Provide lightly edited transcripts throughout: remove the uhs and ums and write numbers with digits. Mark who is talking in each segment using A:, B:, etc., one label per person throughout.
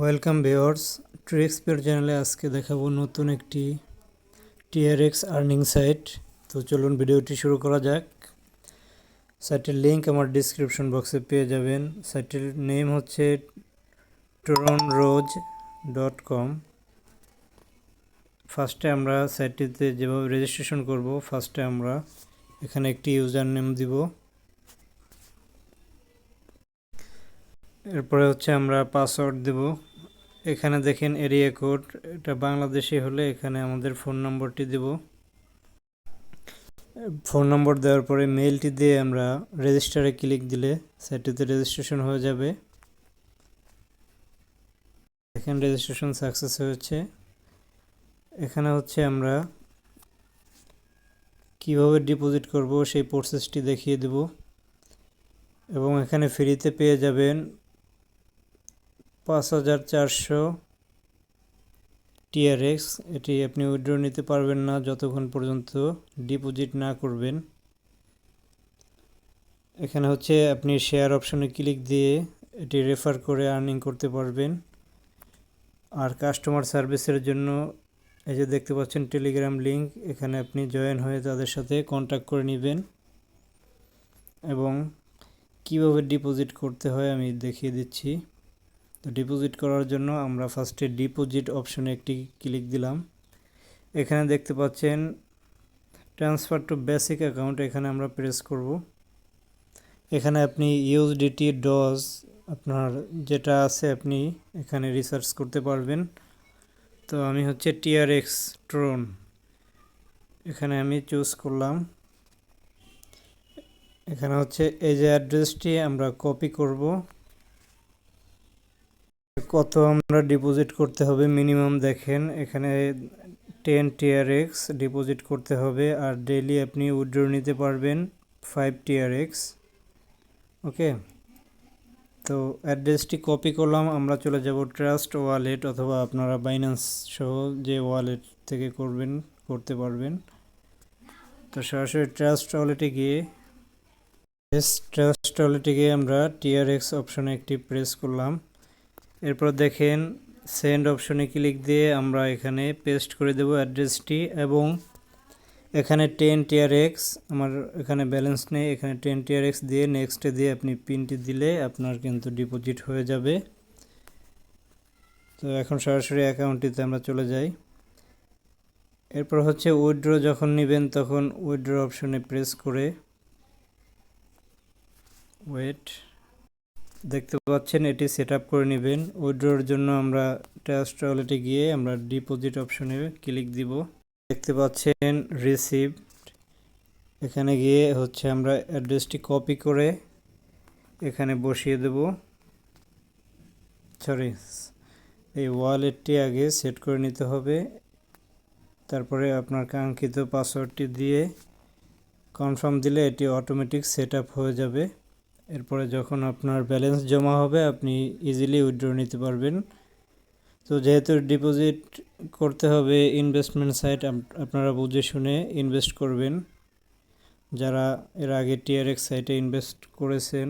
A: Welcome viewers, ট্রিক্সপিয়ার চ্যানেলে আজকে দেখাবো নতুন একটি টিআরএক্স আর্নিং সাইট। তো চলুন ভিডিওটি শুরু করা যাক। সাইটের লিঙ্ক আমার ডিসক্রিপশন বক্সে পেয়ে যাবেন। সাইটের নেম হচ্ছে tronroze.com। ফার্স্টে আমরা সাইটটিতে যেভাবে রেজিস্ট্রেশন করব, ফার্স্টে আমরা এখানে একটি ইউজার নেম দিব। এরপরে হচ্ছে আমরা পাসওয়ার্ড দেব। এখানে দেখেন এরিয়া কোড, এটা বাংলাদেশি হলে এখানে আমাদের ফোন নম্বরটি দেব। ফোন নম্বর দেওয়ার পরে মেইলটি দিয়ে আমরা রেজিস্টারে ক্লিক দিলে সাইটটিতে রেজিস্ট্রেশন হয়ে যাবে। দেখেন রেজিস্ট্রেশন সাকসেস হয়েছে। এখানে হচ্ছে আমরা কিভাবে ডিপোজিট করব সেই প্রসেসটি দেখিয়ে দেব এবং এখানে ফ্রিতে পেয়ে যাবেন 5400 টিআরএক্স। এটি আপনি উইথড্র নিতে পারবেন না যতক্ষণ পর্যন্ত ডিপোজিট না করবেন। এখানে হচ্ছে আপনি শেয়ার অপশনে ক্লিক দিয়ে এটি রেফার করে আর্নিং করতে পারবেন। আর কাস্টমার সার্ভিসের জন্য এই যে দেখতে পাচ্ছেন টেলিগ্রাম লিঙ্ক, এখানে আপনি জয়েন হয়ে তাদের সাথে কন্ট্যাক্ট করে নেবেন এবং কিভাবে ডিপোজিট করতে হয় আমি দেখিয়ে দিচ্ছি। তো ডিপোজিট করার জন্য আমরা ফার্স্টে ডিপোজিট অপশনে একটি ক্লিক দিলাম। এখানে দেখতে পাচ্ছেন ট্রান্সফার টু বেসিক অ্যাকাউন্ট, এখানে আমরা প্রেস করব। এখানে আপনি ইউএসডিটি ডজ আপনার যেটা আছে আপনি এখানে রিসার্চ করতে পারবেন। তো আমি হচ্ছে টিআরএক্স ট্রন, এখানে আমি চুজ করলাম। এখানে হচ্ছে এই যে অ্যাড্রেসটি আমরা কপি করব। কত আমরা ডিপোজিট করতে হবে মিনিমাম দেখেন এখানে 10 টিআরএক্স ডিপোজিট করতে হবে, আর ডেইলি আপনি উইথড্র নিতে পারবেন 5 টিআরএক্স। ওকে, তো অ্যাড্রেসটি কপি করলাম। আমরা চলে যাব ট্রাস্ট ওয়ালেট অথবা আপনারা বাইন্যান্স সহ যে ওয়ালেট থেকে করতে পারবেন। তো সরাসরি ট্রাস্ট ওয়ালেটে গিয়ে আমরা টিআরএক্স অপশনে একটি প্রেস করলাম। এরপর দেখেন সেন্ড অপশনে ক্লিক দিয়ে আমরা এখানে পেস্ট করে দেব অ্যাড্রেসটি এবং এখানে 10 টিআরএক্স আমার এখানে ব্যালেন্স নেই, এখানে 10 টিআরএক্স দিয়ে নেক্সটে দিয়ে আপনি পিনটি দিলে আপনার কিন্তু ডিপোজিট হয়ে যাবে। তো এখন সরাসরি অ্যাকাউন্টটিতে আমরা চলে যাই। এরপর হচ্ছে উইথড্র যখন নেবেন তখন উইথড্র অপশনে প্রেস করে দেখতে পাচ্ছেন এটি সেট আপ করে নেবেন। উইথড্রর জন্য আমরা ট্রাস্ট ওয়ালেটে গিয়ে আমরা ডিপোজিট অপশনে ক্লিক দিব। দেখতে পাচ্ছেন রিসিভড, এখানে গিয়ে হচ্ছে আমরা অ্যাড্রেসটি কপি করে এখানে বসিয়ে দেব। এই ওয়ালেটটি আগে সেট করে নিতে হবে, তারপরে আপনার কাঙ্ক্ষিত পাসওয়ার্ডটি দিয়ে কনফার্ম দিলে এটি অটোমেটিক সেট আপ হয়ে যাবে। এরপরে যখন আপনার ব্যালেন্স জমা হবে আপনি ইজিলি উইথড্র নিতে পারবেন। তো যেহেতু ডিপোজিট করতে হবে, ইনভেস্টমেন্ট সাইট আপনারা বুঝে শুনে ইনভেস্ট করবেন। যারা এর আগে টিআরএক্স সাইটে ইনভেস্ট করেছেন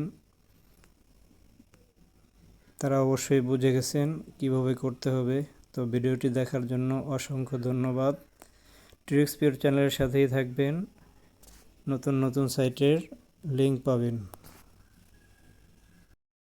A: তারা অবশ্যই বুঝে গেছেন কিভাবে করতে হবে। তো ভিডিওটি দেখার জন্য অসংখ্য ধন্যবাদ। ট্রিক্সপিয়ার চ্যানেলের সাথেই থাকবেন, নতুন নতুন সাইটের লিঙ্ক পাবেন।